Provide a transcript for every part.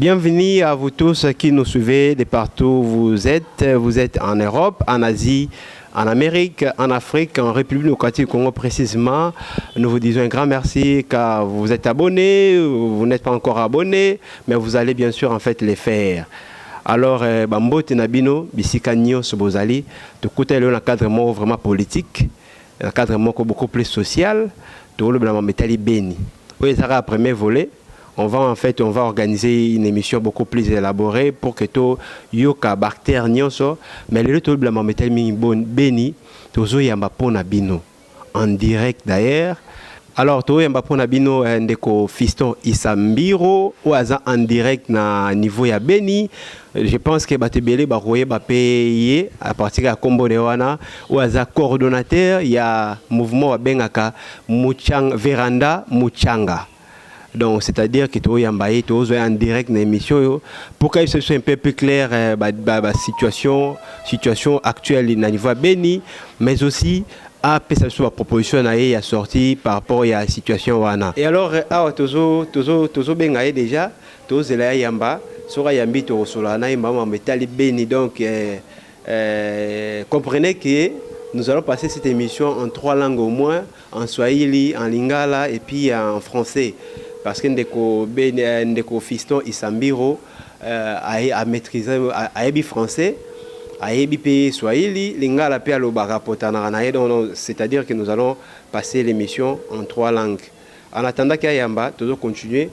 Bienvenue à vous tous qui nous suivez de partout où vous êtes. Vous êtes en Europe, en Asie, en Amérique, en Afrique, en République démocratique du Congo précisément. Nous vous disons un grand merci car vous êtes abonnés, vous n'êtes pas encore abonnés, mais vous allez bien sûr en fait les faire. Alors, Bambo Tenabino, Bissikanyo, Sobozali, tout côté le cadre vraiment politique, un cadre beaucoup plus social, tout le blanc métallique béni. Oui, ça sera le premier volet. On va organiser une émission beaucoup plus élaborée pour que tout yoka bactère nyoso mais le tout blanc métallique béni tozo yamba pona bino en direct d'ailleurs. Alors to yamba pona bino ndeko Fiston Isambiro ou aza en direct na niveau ya Beni. Je pense que batebele ba royer ba payer à partir de Kombo de wana ou aza coordonnateur ya mouvement wa bengaka Muchang Veranda Muchanga. Donc, c'est-à-dire que tu es en direct dans l'émission pour que ce soit un peu plus clair la situation actuelle au niveau de Beni, mais aussi à la proposition qui est sortie par rapport à la situation. Et alors, tozo bengaye déjà, tozo la yamba, sora yambi to solana yamba metali Beni. Donc, comprenez que nous allons passer cette émission en 3 langues au moins, en swahili, en lingala et puis en français. Parce que ndeko Fiston Isambiro a maîtrisé le français, a ébi swahili, lingala pe alobaka potana. C'est-à-dire que nous allons passer l'émission en 3 langues. En attendant qu'Ayamba, nous allons continuer.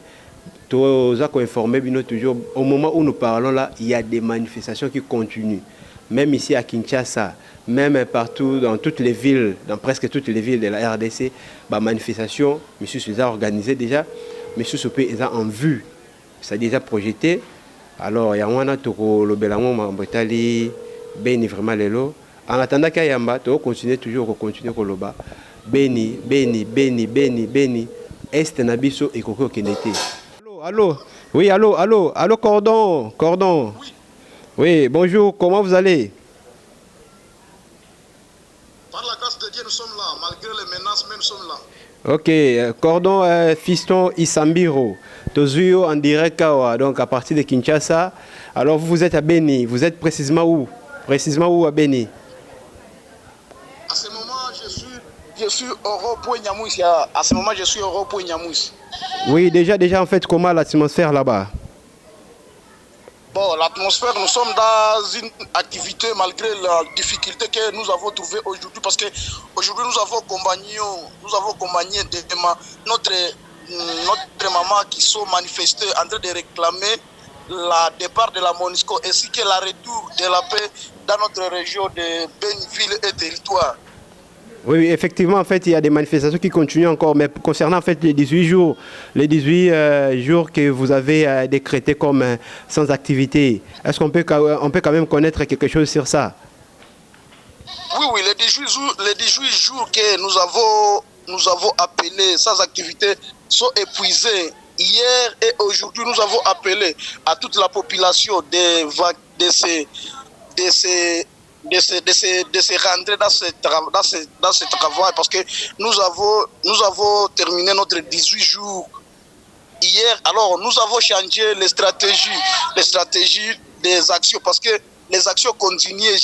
Nous allons informer toujours. Au moment où nous parlons là, il y a des manifestations qui continuent. Même ici à Kinshasa, même partout dans toutes les villes, dans presque toutes les villes de la RDC, bah manifestation, monsieur Souza a organisé déjà. Monsieur Sopé est en vue, c'est déjà projeté. Alors, il y a un toko le belango mambetali beni vraiment lelo. En attendant qu'Ayamba, tu continuer toujours continuer koloba. Beni. Est nabiso et koko kenete. Allô. Oui, allô, cordon. Oui, bonjour, comment vous allez? Par la grâce de Dieu, nous sommes là, malgré les menaces, mais nous sommes là. Ok, cordon Fiston Isambiro, Tozuyo en direct donc à partir de Kinshasa. Alors vous êtes à Beni, vous êtes précisément où? Précisément où à Beni? À ce moment, je suis au rond-point Nyamouss. À ce moment, je suis au rond-point Nyamouss. Oui, déjà en fait, comment l'atmosphère là-bas? Bon, l'atmosphère, nous sommes dans une activité malgré la difficulté que nous avons trouvée aujourd'hui parce qu'aujourd'hui nous avons accompagné notre maman qui sont manifestées en train de réclamer le départ de la MONUSCO ainsi que le retour de la paix dans notre région de Benville et territoire. Oui, effectivement, en fait, il y a des manifestations qui continuent encore, mais concernant en fait les 18 jours que vous avez décrétés comme sans activité, est-ce qu'on peut quand même connaître quelque chose sur ça? Oui, les 18 jours que nous avons appelés sans activité sont épuisés. Hier et aujourd'hui, nous avons appelé à toute la population de se rendre dans ce travail parce que nous avons terminé notre 18 jours hier. Alors nous avons changé les stratégies des actions parce que les actions continuent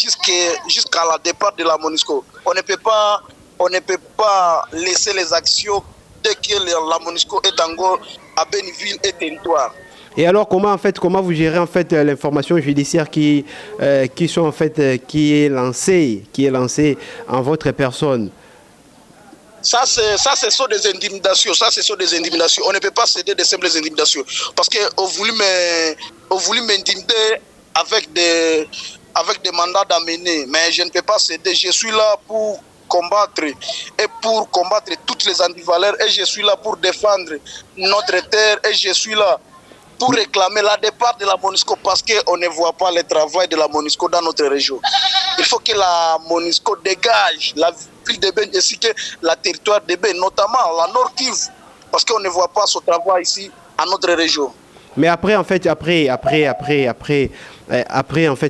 jusqu'à la départ de la MONUSCO. On ne peut pas laisser les actions dès que la MONUSCO est encore à Benville et territoire. Et alors comment vous gérez en fait l'information judiciaire qui est lancée en votre personne? Ça, ce sont des intimidations. On ne peut pas céder des simples intimidations. Parce qu'on voulu m'intimider avec des mandats d'amener. Mais je ne peux pas céder. Je suis là pour combattre toutes les antivaleurs. Et je suis là pour défendre notre terre. Et je suis là pour réclamer le départ de la MONUSCO parce qu'on ne voit pas le travail de la MONUSCO dans notre région. Il faut que la MONUSCO dégage la ville de Ben ainsi que le territoire de Ben, notamment la Nord Kivu, parce qu'on ne voit pas ce travail ici à notre région. Mais après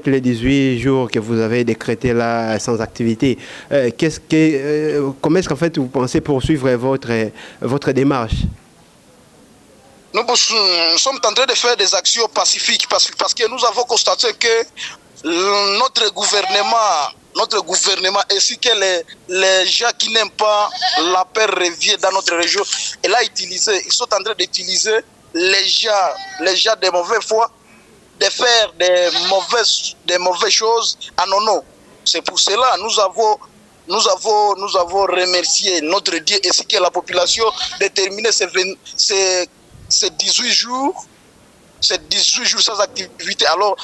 les 18 jours que vous avez décrété là sans activité, comment est-ce qu'en fait vous pensez poursuivre votre démarche? Nous sommes en train de faire des actions pacifiques parce que nous avons constaté que notre gouvernement ainsi que les gens qui n'aiment pas la paix revient dans notre région. Et là, ils sont en train d'utiliser les gens de mauvaise foi, de faire des mauvaises choses à nos noms. C'est pour cela que nous avons remercié notre Dieu ainsi que la population de terminer ces 18 jours. Ces 18 jours sans activité. Alors,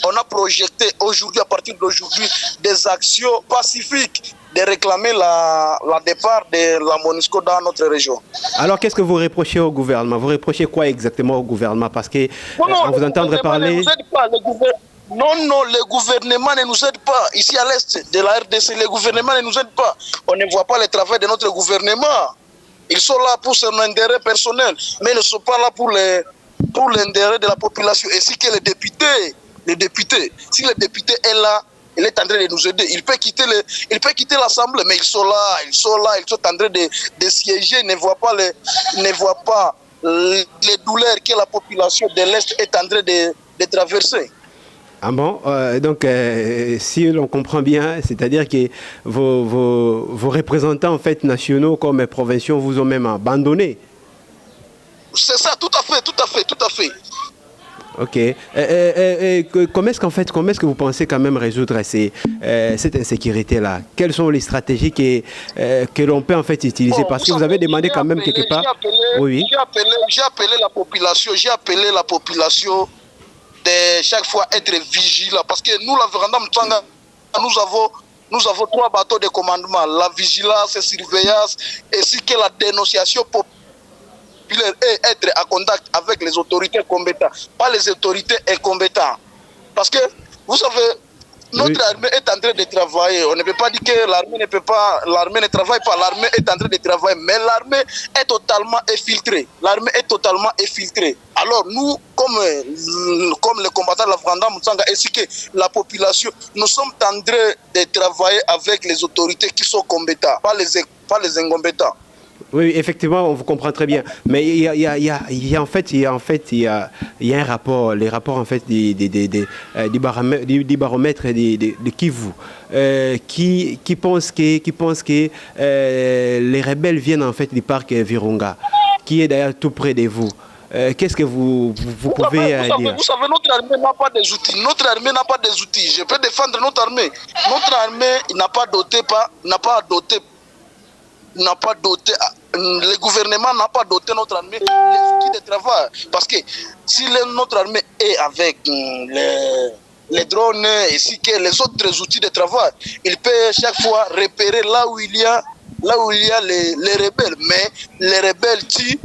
on a projeté aujourd'hui, à partir d'aujourd'hui, des actions pacifiques de réclamer la départ de la MONUSCO dans notre région. Alors, qu'est-ce que vous reprochez au gouvernement? Vous reprochez quoi exactement au gouvernement? Parce que on vous entend parler... Non, le gouvernement ne nous aide pas. Ici à l'est de la RDC, le gouvernement ne nous aide pas. On ne voit pas le travail de notre gouvernement. Ils sont là pour son intérêt personnel, mais ils ne sont pas là pour l'intérêt de la population. Ainsi que les députés. Si le député est là, il est en train de nous aider. Il peut quitter l'Assemblée, mais ils sont là, ils sont en train de siéger, ils ne voient pas les douleurs que la population de l'Est est en train de traverser. Ah bon, donc si l'on comprend bien, c'est-à-dire que vos représentants en fait, nationaux comme provinciaux vous ont même abandonné. C'est ça, tout à fait. Ok. Comment est-ce que vous pensez quand même résoudre cette insécurité-là? Quelles sont les stratégies que l'on peut en fait utiliser? Parce que vous avez demandé quand même quelque part... Oui. J'ai appelé la population de chaque fois être vigilant. Parce que nous, la Véranda Mtsanga, nous avons 3 bateaux de commandement. La vigilance, la surveillance, ainsi que la dénonciation populaire et être en contact avec les autorités compétentes, pas les autorités incompétentes. Parce que, vous savez, notre armée est en train de travailler. On ne peut pas dire que l'armée ne travaille pas. L'armée est en train de travailler, mais l'armée est totalement infiltrée. Alors nous, comme les combattants de la Véranda Mtsanga ainsi que la population, nous sommes en train de travailler avec les autorités qui sont compétentes, pas les incompétents. Oui, effectivement, on vous comprend très bien. Mais il y a un rapport, les rapports en fait du baromètre de Kivu, qui pense que les rebelles viennent en fait du parc Virunga, qui est d'ailleurs tout près de vous. Qu'est-ce que vous pouvez dire? Vous savez, notre armée n'a pas des outils. Je peux défendre notre armée. Notre armée n'a pas doté. Le gouvernement n'a pas doté notre armée des outils de travail. Parce que si notre armée est avec les drones ainsi que les autres outils de travail, il peut chaque fois repérer là où il y a les rebelles. Mais les rebelles tuent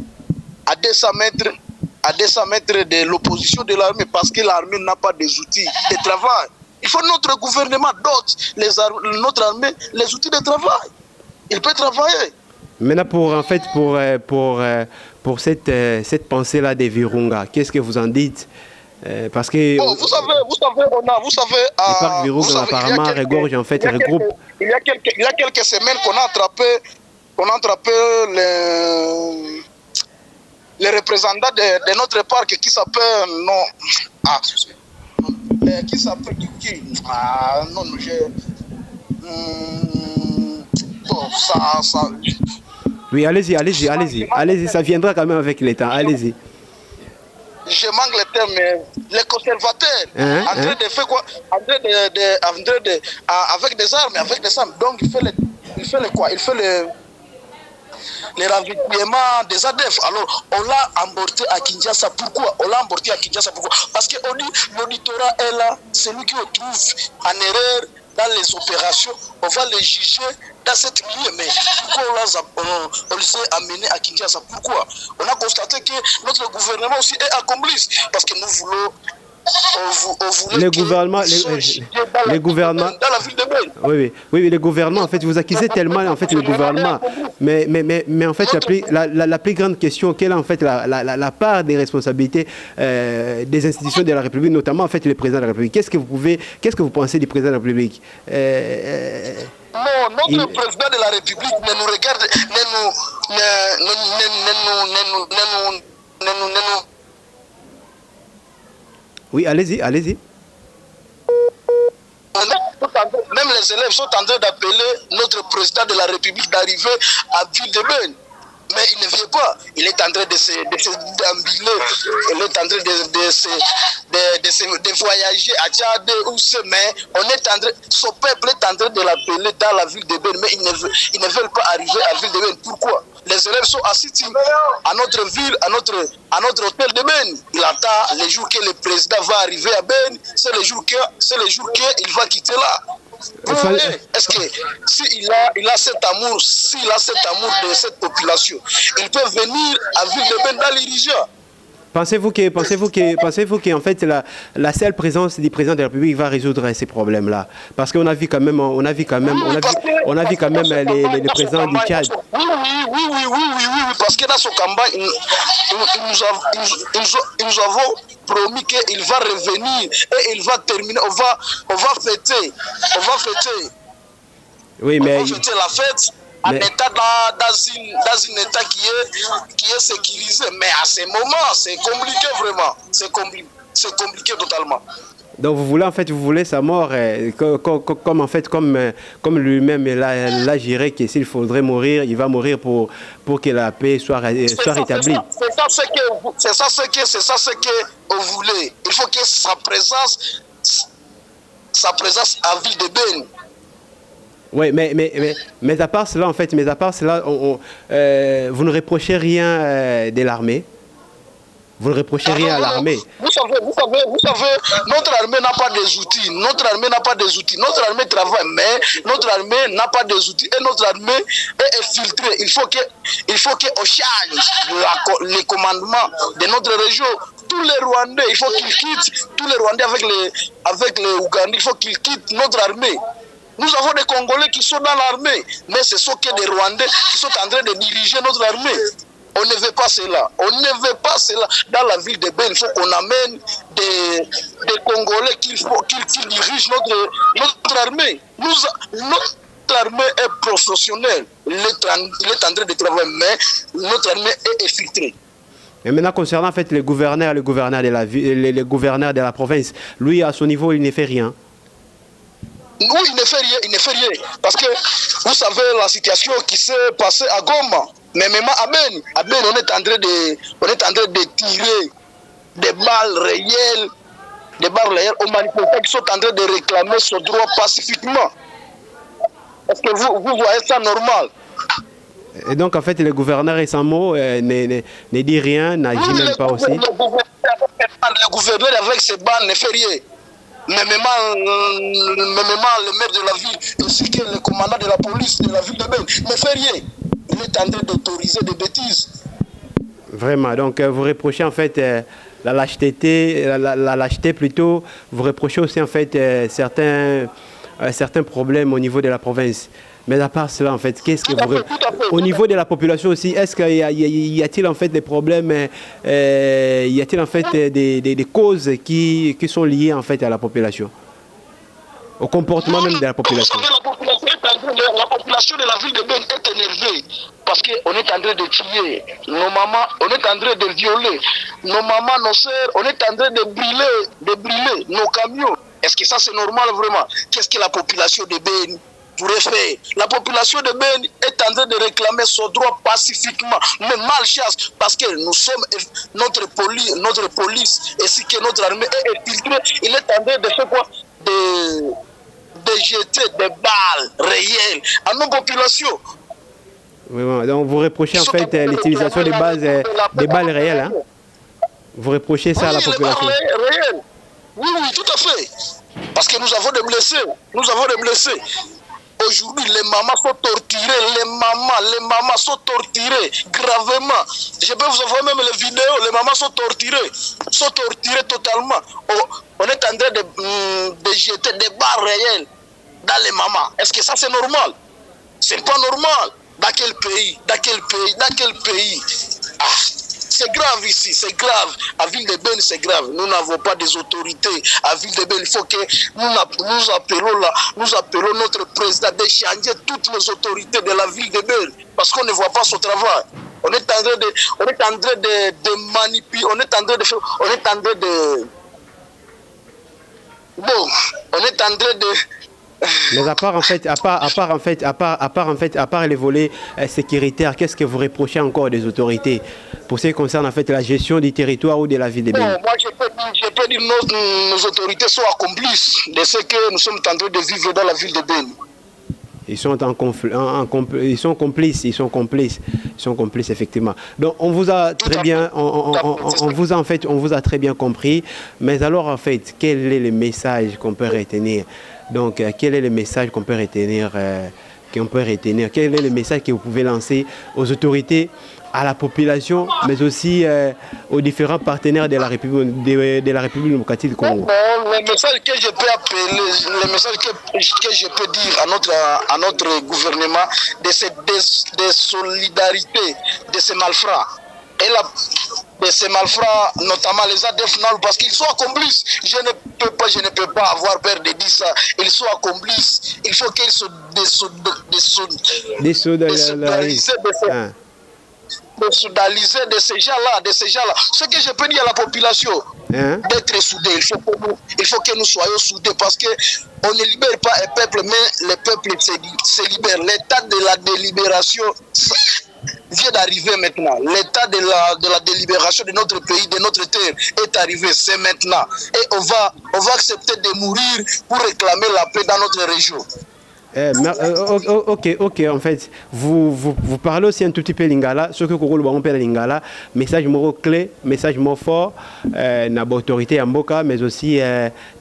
à 200 mètres de l'opposition de l'armée parce que l'armée n'a pas des outils de travail. Il faut que notre gouvernement dote notre armée les outils de travail. Il peut travailler. Maintenant, pour cette pensée-là des Virunga, qu'est-ce que vous en dites? Parce que vous savez, le parc Virunga apparemment regorge en fait regroupe. Il y a quelques semaines qu'on a attrapé les représentants de notre parc qui s'appelle Oui, allez-y, ça viendra quand même avec le temps, allez-y. Je manque le terme, mais les conservateurs, en train de faire quoi? Avec des armes, donc il fait les ravitaillements des ADF. Alors, on l'a emporté à Kinshasa. Pourquoi? Parce qu'on dit l'auditorat est là, celui qui le trouve en erreur dans les opérations, on va les juger dans cette milieu. Mais pourquoi on les a amenés à Kinshasa? Pourquoi? On a constaté que notre gouvernement aussi est accomplice. Parce que nous voulons les gouvernements, les gouvernements, dans la ville de Beni. Oui, les gouvernements, en fait, vous accusez tellement, en fait, le gouvernement. Mais en fait, la plus grande question, quelle est en fait la part des responsabilités des institutions de la République, notamment, en fait, le président de la République. Qu'est-ce que vous pensez du président de la République? Non, notre président de la République ne nous regarde, Oui, allez-y. Même les élèves sont en train d'appeler notre président de la République d'arriver à Ville de Beni. Mais il ne vient pas. Il est en train de se d'ambuler. Il est en train de voyager à Tchad ou ce. Mais son peuple est en train de l'appeler dans la ville de Beni. Mais ils ne veulent pas arriver à Ville de Beni. Pourquoi? Les élèves sont assis à notre ville, à notre hôtel de Beni. Il attend les jours que le président va arriver à Beni. C'est le jour qu'il va quitter là. Est-ce que s'il a cet amour, de cette population, il peut venir à Ville de Beni dans l'Irija? Pensez-vous qu'en fait la seule présence du président de la République va résoudre ces problèmes-là? Parce qu'on a vu quand même, les présidents du Tchad. Oui, parce que dans son campagne, nous avons promis qu'il va revenir et il va terminer. On va fêter. Oui, mais on va fêter la fête. En état dans un état qui est sécurisé. Mais à ce moment, c'est compliqué vraiment. C'est compliqué totalement. Donc vous voulez sa mort, comme lui-même l'a géré, que s'il faudrait mourir, il va mourir pour que la paix soit rétablie. C'est ça ce que vous voulez. Il faut que sa présence à Ville de Beni. Oui, mais à part cela, vous ne reprochez rien de l'armée. Vous ne reprochez rien à l'armée. Vous savez, notre armée n'a pas des outils. Notre armée travaille, mais notre armée n'a pas des outils. Et notre armée est infiltrée. Il faut qu'on change le commandement de notre région. Tous les Rwandais, il faut qu'ils quittent. Tous les Rwandais avec les Ougandais, il faut qu'ils quittent notre armée. Nous avons des Congolais qui sont dans l'armée, mais ce sont que des Rwandais qui sont en train de diriger notre armée. On ne veut pas cela. Dans la ville de Beni, il faut qu'on amène des Congolais qui dirigent notre armée. Notre armée est professionnelle. Il est en train de travailler, mais notre armée est infiltrée. Et maintenant, concernant en fait, les gouverneurs de la province, lui, à son niveau, il ne fait rien. Oui, il ne fait rien. Parce que vous savez la situation qui s'est passée à Goma. Mais même à Beni, on est en train de tirer des balles réelles aux manifestants qui sont en train de réclamer ce droit pacifiquement. Est-ce que vous voyez ça normal? Et donc, en fait, le gouverneur est sans mots, ne dit rien, n'agit même pas aussi. Le gouverneur avec ses balles ne fait rien. Mais même le maire de la ville, ainsi que le commandant de la police de la ville de Beni, ne fait rien. Il est en train d'autoriser des bêtises. Vraiment, donc vous reprochez en fait la lâcheté plutôt, vous reprochez aussi en fait certains problèmes au niveau de la province. Mais à part cela, en fait, qu'est-ce que au niveau de la population aussi, est-ce qu'il y a-t-il en fait des problèmes, y a-t-il en fait des causes qui sont liées en fait à la population, au comportement même de la population? La population de la ville de Beni est énervée parce qu'on est en train de tuer nos mamans, on est en train de violer nos mamans, nos sœurs, on est en train de brûler nos camions. Est-ce que ça c'est normal vraiment? Qu'est-ce que la population de Beni pourrait faire? La population de Beni est en train de réclamer son droit pacifiquement, mais malchance, parce que nous sommes, notre police ainsi que notre armée est infiltrée. Il est en train de faire quoi? De jeter des balles réelles à nos populations. Oui, donc vous reprochez en fait l'utilisation des balles réelles, hein? Vous reprochez ça à la population? Réelles. Oui, tout à fait. Parce que nous avons des blessés. Aujourd'hui, les mamans sont torturées, les mamans sont torturées gravement. Je peux vous envoyer même les vidéos, les mamans sont torturées totalement. On est en train de jeter des barres réelles dans les mamans. Est-ce que ça c'est normal? C'est pas normal. Dans quel pays? C'est grave ici, c'est grave. À Ville de Beni, c'est grave. Nous n'avons pas des autorités. À Ville de Beni, il faut que nous appelons notre président de changer toutes les autorités de la Ville de Beni. Parce qu'on ne voit pas son travail. On est en train de manipuler, on est en train de... Mais à part les volets sécuritaires, qu'est-ce que vous reprochez encore des autorités pour ce qui concerne en fait la gestion du territoire ou de la ville de Beni? Moi je peux dire que nos autorités sont complices de ce que nous sommes en train de vivre dans la ville de Beni. Ils sont complices effectivement. Donc on vous a très bien, on vous a très bien compris. Mais alors en fait, quel est le message qu'on peut retenir? Donc quel est le message qu'on peut retenir? Quel est le message que vous pouvez lancer aux autorités, à la population, mais aussi aux différents partenaires de la République démocratique du Congo? Le message que je peux appeler, le message que je peux dire à notre gouvernement, de solidarité de ces malfrats. De ces malfrats, notamment les ADF, parce qu'ils sont complices. Je ne peux pas avoir peur de dire ça. Ils sont complices. Il faut qu'ils se désolidariser de ces gens-là, Ce que je peux dire à la population, d'être soudés. Il faut que nous soyons soudés parce qu'on ne libère pas un peuple, mais le peuple se libère. L'état de la délibération vient d'arriver maintenant. L'état de la délibération de notre pays, de notre terre est arrivé, c'est maintenant. Et on va accepter de mourir pour réclamer la paix dans notre région. Ok, en fait, vous parlez aussi un tout petit peu lingala, ce que on peut lingala, message mot clé, message mot fort, na autorité à Mboka, mais aussi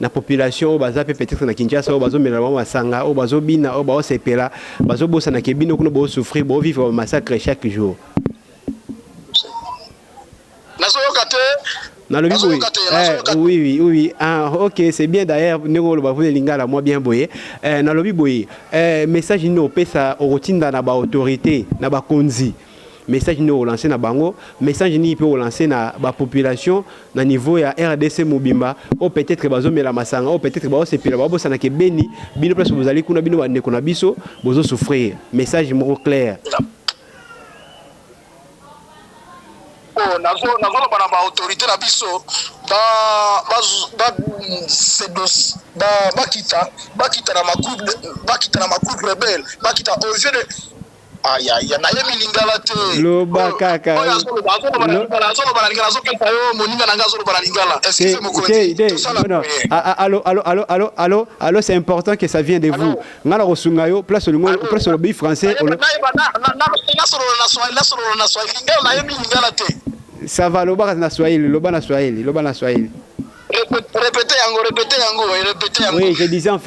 na population, baza peut-être na Kinshasa, bazo melama sanga, bazo bina, bazo sepela, bazo bossa na kebino kuno bazo souffrir, bazo vivre un massacre chaque jour. Oui. Ah, ok, c'est bien d'ailleurs. Moi bien boyé. Message nous pesa routine na ba autorité, na ba konzi. Message nous lancer na bango. Message ni peut lancer na ba population na niveau ya RDC Mobimba. Ou peut-être bazo mela masanga, ou peut-être bazo sepela, bazo sana ke Beni. Bino place vous allez kuna bino ba ndeko na biso, bozo souffrir. Message mo clair. Nazo bana ba autorité na biso bakita na makuru rebelle bakita au jeu de aya na yemi lingala te loba kaka Allô, c'est important que ça vienne de vous. Ngala rosungayo place le pays français. Ça va loba na Swahili. Répétez yango. Oui, je disais en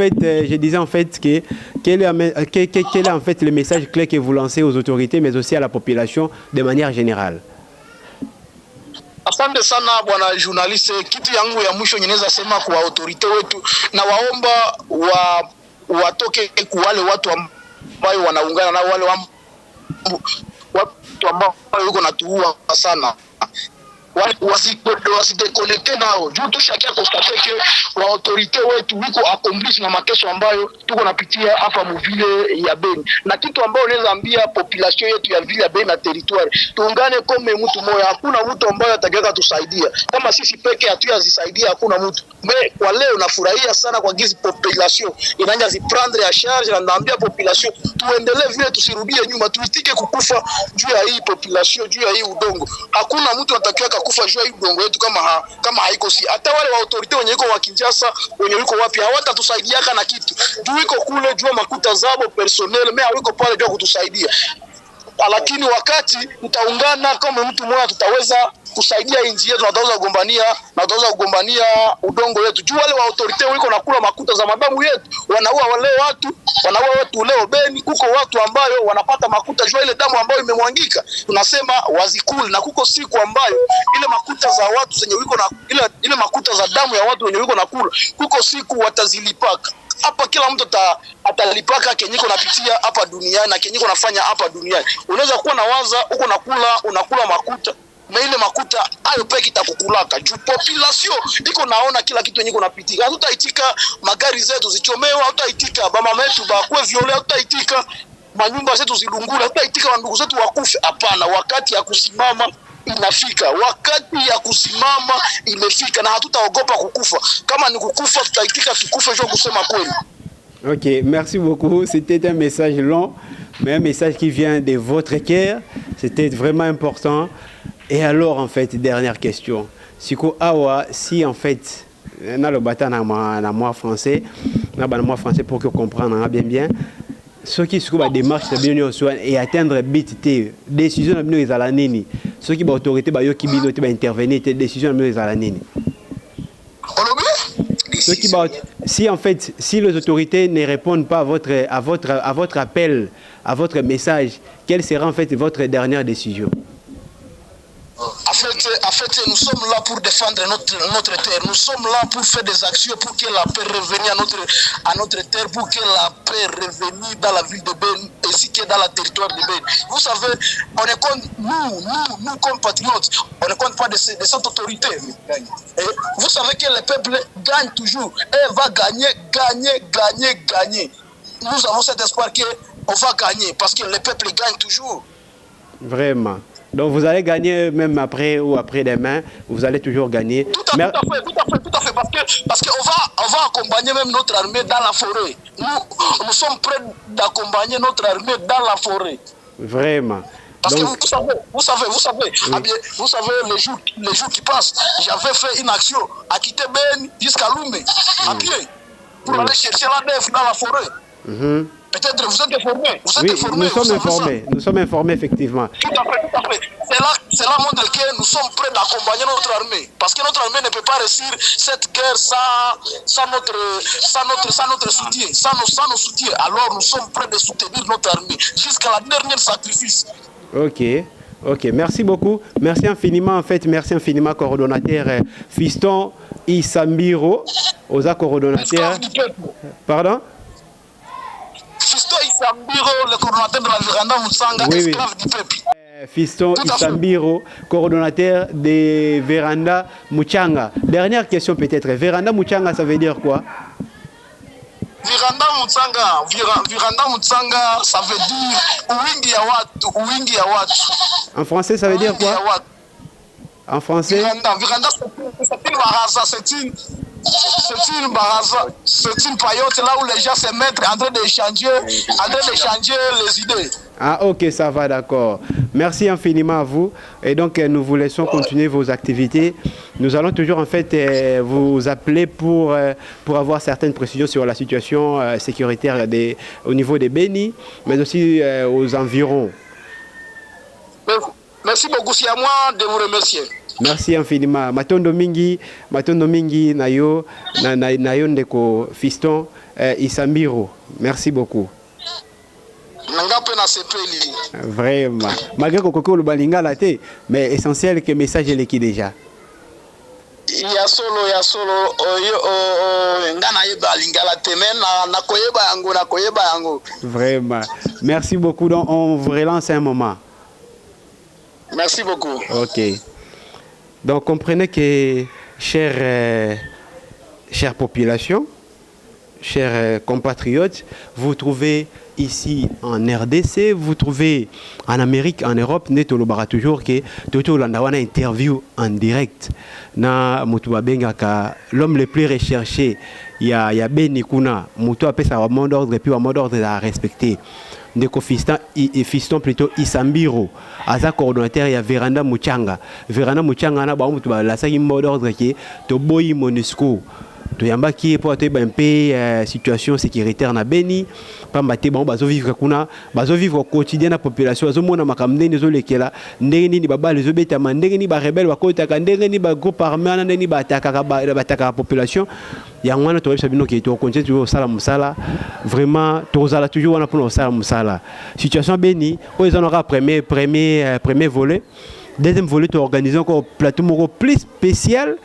fait que quel est en fait le message clé que vous lancez aux autorités mais aussi à la population de manière générale. Asante sana bwana journaliste, kitu yangu ya mwisho ninaweza sema kwa autorite wetu na waomba watoke kwa wale watu ambao wanaungana na wale watu ambao yuko natuua sana. Wasidekonekte nao juu tushakia konstate ke wa autorite wetu wiko accomplice na makesho ambayo tuko napitia hapa muvile ya Beni, na kitu ambayo unaweza ambia population yetu ya vile ya Beni na territoire, tuungane kome mtu moja. Hakuna mtu ambaye atakayeka tusaidia kama sisi peke hatuyazisaidia, hakuna mtu. Kwa leo nafurahia sana kwa gizi population inaanza ziprendre ya charge, na naambia population tuendelee vile, tusirudie nyuma, tuitike kukufa juu ya hii population, juu ya hii udongo. Hakuna mtu atakayeka kufa juu ya hii udongo wetu kama haiko si. Hata wale wa autorite wenye iko wa Kinshasa wenye wiko wapi hawatatusaidiaka na kitu. Juu iko kule juu makuta zabo personnel, mais hawiko pale juu kutusaidia. Lakini wakati mtaungana kama mtu mmoja tutaweza kusaidia nchi yetu, na tutaweza kugombania udongo wetu. Juu wale wa autorite wiko nakula makuta za madamu yetu, wanaua wale watu leo Beni, kuko watu ambayo wanapata makuta juu ile damu ambayo imemwangika, tunasema wazikuli, na kuko siku ambayo ile makuta za watu zenye wiko na ile makuta za damu ya watu wenye wiko nakula, kuko siku watazilipaka. Hapa kila mtu atalipaka kenyiko napitia hapa duniani na kenyiko nafanya hapa duniani. Unaweza kuwa na waza uko unakula makuta, na ile makuta hayo peke itakukulaka. Juu population iko naona kila kitu yenyewe kunapitika. Hatutaitika magari zetu zichomewe, hatutaitika mama yetu bakwe viole, hatutaitika manyumba zetu zilungule, hatutaitika ndugu zetu wakufe. Hapana, wakati ya kusimama inafika, wakati ya kusimama imefika, na hatutaogopa kukufa. Kama ni kukufa tutaitika, tukufe jo kusema kweli. Ok, merci beaucoup. C'était un message long, mais un message qui vient de votre cœur. C'était vraiment important. Et alors, en fait, dernière question. Si en fait, dans le bâtard, dans moi français, pour que comprendre bien, ceux qui sont la démarche et atteindre BTT, décision de nous à la nini. Ceux qui ont autorité, qui ont intervenir, décision de nous à la nini. Si en fait, si les autorités ne répondent pas à votre appel, à votre message, quelle sera en fait votre dernière décision? En fait, nous sommes là pour défendre notre terre. Nous sommes là pour faire des actions pour que la paix revienne à notre terre, pour que la paix revienne dans la ville de Ben, ainsi que dans le territoire de Ben. Vous savez, on est contre nous comme patriotes, on ne compte pas de cette autorité. Et vous savez que le peuple gagne toujours et va gagner. Nous avons cet espoir qu'on va gagner parce que le peuple gagne toujours. Vraiment. Donc vous allez gagner même après ou après-demain, vous allez toujours gagner. Tout à fait, parce qu'on va accompagner même notre armée dans la forêt. Nous sommes prêts d'accompagner notre armée dans la forêt. Vraiment. Parce donc, que vous savez, oui. Vous savez les jours qui passent, j'avais fait une action à quitter Ben jusqu'à Lumé, à pied, pour aller chercher la nef dans la forêt. Peut-être vous êtes informés. Nous sommes informés effectivement. Tout à fait. C'est là montre que nous sommes prêts d'accompagner notre armée. Parce que notre armée ne peut pas réussir cette guerre sans notre soutien, sans nos soutiens. Alors nous sommes prêts de soutenir notre armée jusqu'à la dernière sacrifice. Ok, merci beaucoup. Merci infiniment, coordonnateur Fiston Isambiro, aux coordonnateurs. Pardon? Fiston Isambiro, le coordonnateur de la Véranda Mutsanga, esclave du peuple. Fiston Isambiro, coordonnateur de Véranda Mutsanga. Dernière question peut-être. Véranda Mutsanga, ça veut dire quoi? Véranda Mutsanga, ça veut dire wingi ya watu. En français, ça veut dire quoi? En français? Véranda, c'est une baraza, c'est une paillote là où les gens se mettent en train d'échanger les idées. Ah ok, ça va, d'accord. Merci infiniment à vous. Et donc nous vous laissons continuer vos activités. Nous allons toujours en fait vous appeler pour avoir certaines précisions sur la situation sécuritaire au niveau des Beni, mais aussi aux environs. Merci beaucoup, c'est à moi de vous remercier. Merci infiniment. Matondo mingi nayo ndeko Fiston Isambiro. Merci beaucoup. Vraiment. Malgré que le balingala té, mais essentiel que message est qui déjà. Ya solo ngana yeba lingala té mais na koyeba yango. Vraiment. Merci beaucoup. Donc on vous relance un moment. Merci beaucoup. OK. Donc comprenez que, chère population, chers compatriotes, vous trouvez ici en RDC, vous trouvez en Amérique, en Europe, neto lobara toujours que toto landawana interview en direct na mutuba bengaka l'homme le plus recherché ya Beni kuna mutu apesa wa mot d'ordre et puis wa mot d'ordre à respecter. Ndeko Fiston plutôt Isambiro aza coordonnateur ya Véranda Mutsanga na ba mutu ba la saki mot d'ordre qui to boyi MONUSCO toyamba qui pour te un peu situation sécuritaire na Beni pamba te bon bazo vivre kuna bazo vivre au quotidien la population bazo mona makamne nezo lekela ndenge nini baba les obeta ndenge ni ba rebelle ba kota ka ndenge ni ba groupe armé na ndenge ni ba ataka population ya ngwana to sabino ki to continue toujours sala musala vraiment tozala toujours wana pour sala musala situation Beni o ils en aura premier volet. Deuxième volet, tu as organisé encore un plateau moro plus spécial,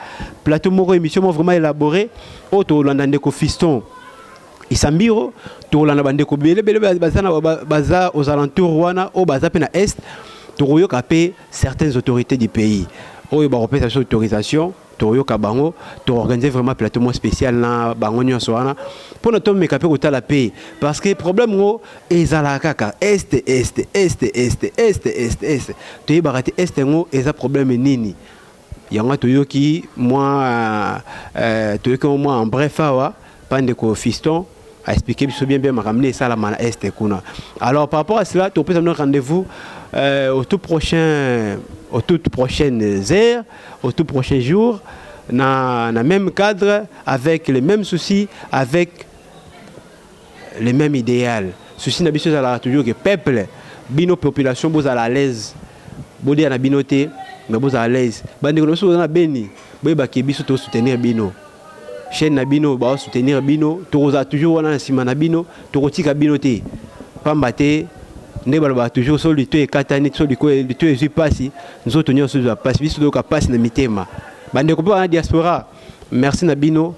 plateau moro émission vraiment élaboré. Auto landandeko fiston, Isambiro, tu landandeko bele baza aux alentours wana au baza pena est, tu royo capé certaines autorités du pays. Oh ba repéter cette autorisation, tu royo kabango, tu organiser vraiment plateau moro spécial na bango nyonso wana pour notre me capé kota la paix parce que problème ngo ezala kaka est tu barati est ngo eza problème nini yanga toyoki moi toyoki moi en bref awa pande ko fiston a expliqué bien m'a ramené ça la mana est kuna. Alors par rapport à cela tu peux amener rendez-vous aux toutes prochaines heures, aux tout prochains jours dans le même cadre avec les mêmes soucis, avec les mêmes idéaux. Souci n'a pas toujours que peuple, bino population vous à l'aise, bodi na binoté, mais vous à l'aise. Bandi ko so na beni, boy ba ke biso to soutenir bino. Chaîne na bino ba soutenir bino, to roza toujours wana na sima na bino, to rotika binoté. Pambate ne baloba toujours so lito e katani so liko lito e passé, nous autres nyonso za passe, biso do ka passe na mitema. Bande ko pa na diaspora. Merci na bino.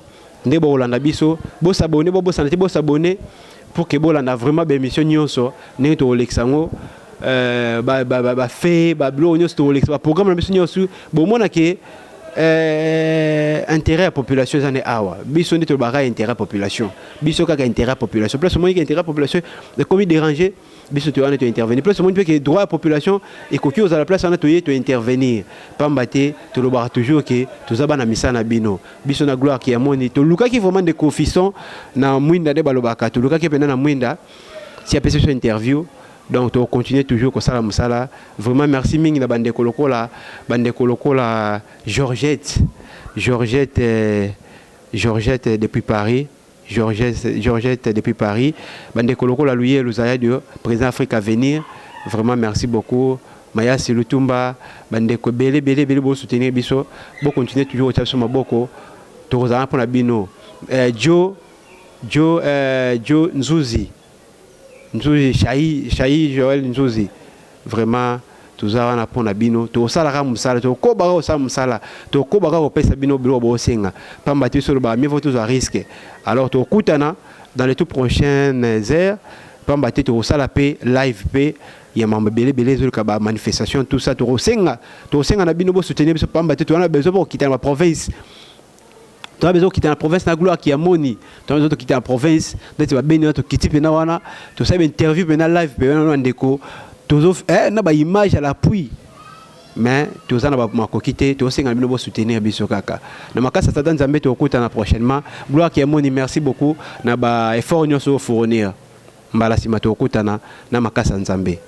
Ne bo landa biso, bo s'abonner, bo santé, bo s'abonner pour que bolanda vraiment be mission nyonso ne to olexango ba fait ba blo nyonso to olexa programme na mission nyonso bo mona ke intérêt à population zane awa biso ne to ba intérêt population biso kaka intérêt population plus moins intérêt population de comme déranger biso to wana to intervenir plus moins que droit à population et koki aux à la place on a to intervenir pambate to lo ba toujours que to zaba na misana bino biso na gloire qui amoni to luka qui vraiment de confisson na mwinda de balobaka to luka qui pena na mwinda si après cette interview. Donc, on continue toujours comme ça, vraiment, merci mingi na bande kolokola Georgette depuis Paris. Georgette depuis Paris. Bande kolokola Louis Louzaya du président Afrique à venir. Vraiment, merci beaucoup. Maya Silutumba, bande ko belé bo soutenir biso. Bo continuer toujours au sur maboko. Tozana pour la bino. Joe Nzuzi. Chai Joël Nzuzi vraiment tous avons na pona bino to sala musala to ko ba sa musala to ko ba ko pesa bino bilo bo senga pamba tu sur ba mieux vaut tous à risque alors to kutana dans les tout prochaines heures pamba tu to sala paix live paix ya mamba belé zo ka ba manifestation tout ça to senga na bino bo soutenir biso pamba tu on a besoin pour quitter la province. Tu as besoin de quitter la province, na gloire qui a moni. Tu as besoin de quitter la province, tu vas bénir, tu quitter penawana, tu sais interview pena live pena ndeko. Tu as na ba image à l'appui. Mais tu as na ba quitter, tu as singa bino soutenir biso kaka. Na makasa tata nzambe to okutana prochainement. Gloire qui a moni, merci beaucoup na ba effort nyonso fournir. Mbala sima to okutana na makasa nzambe.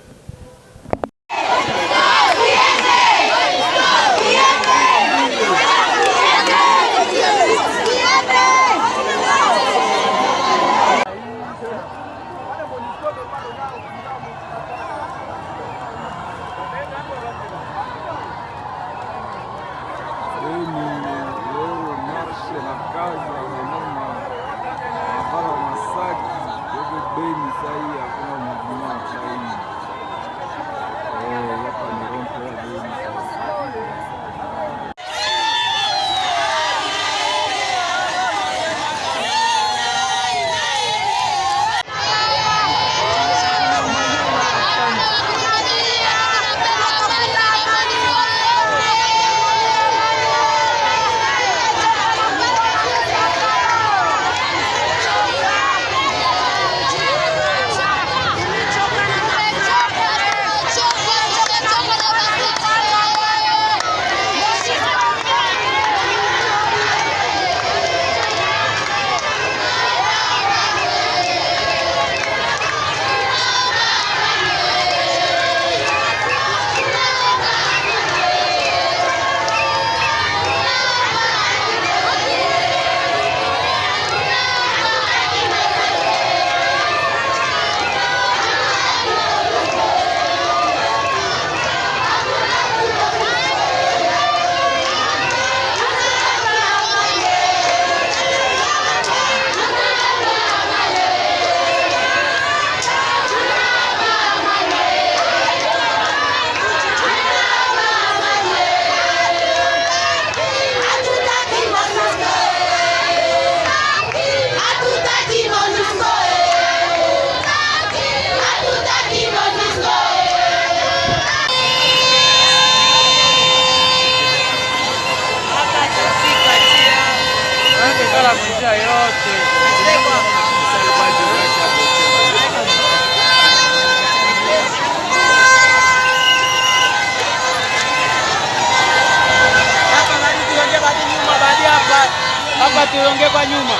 kwa nyuma.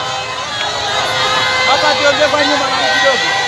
Hapa tuongee kwa nyuma na kidogo.